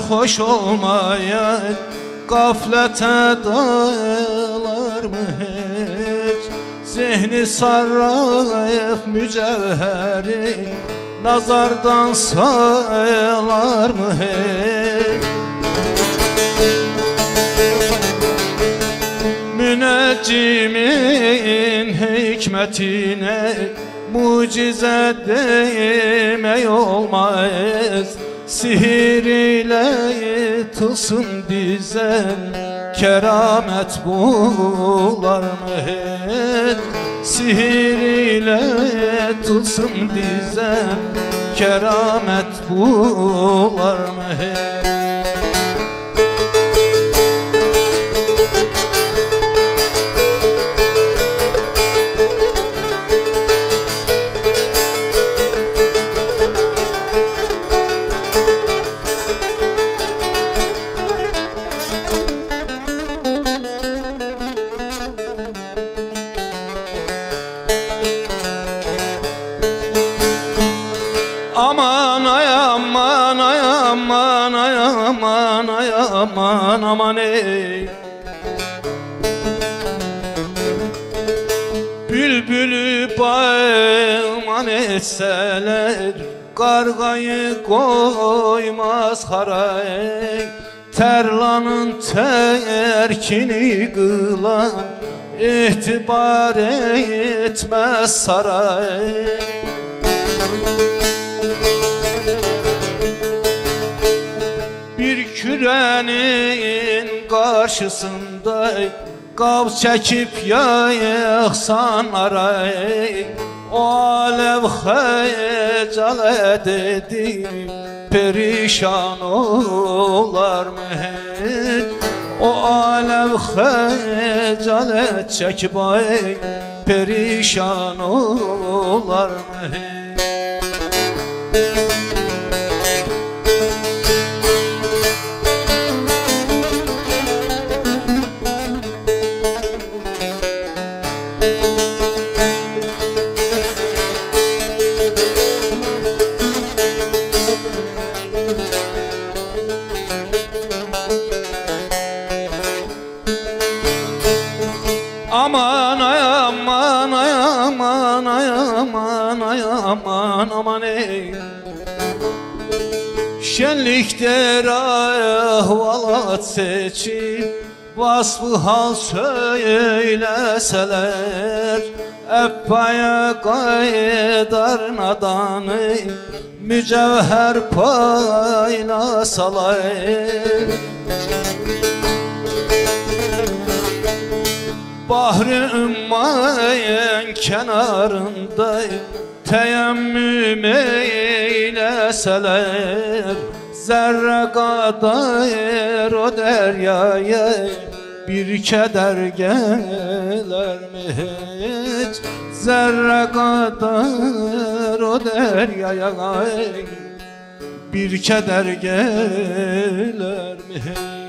hoş olmayan gaflete dalar mı hiç? Zihni sarraf mücevheri nazardan saylar mı hiç? Müneccimin hikmetine mucize demek olmaz. Sihir ile tılsım dizen keramet bular mı hiç? Sihir ile tılsım dizen keramet bular mı hiç? Aman ay aman ay aman ay aman ay aman aman ey. Bülbülü bayman etseler kargayı koymaz haray. Terlanın terkini kılan itibar etmez saray. Bir kürenin karşısında kav çekip yayıksan aray. O alev hecalet edip perişan olar mı hiç? O alev hecalet çekip ay perişan olar mı hiç? Aman ay aman ay aman ay aman ay aman aman ey. Şenlikte ahvalat seçip vasfı hal söyleseler Eppaya kaydar nadanı mücevher paylasalar. Bahri ümmayen kenarında teyemmüm eyleseler zerre kadar o deryaya bir keder gelir mi hiç? Zerre kadar o deryaya bir keder gelir mi hiç?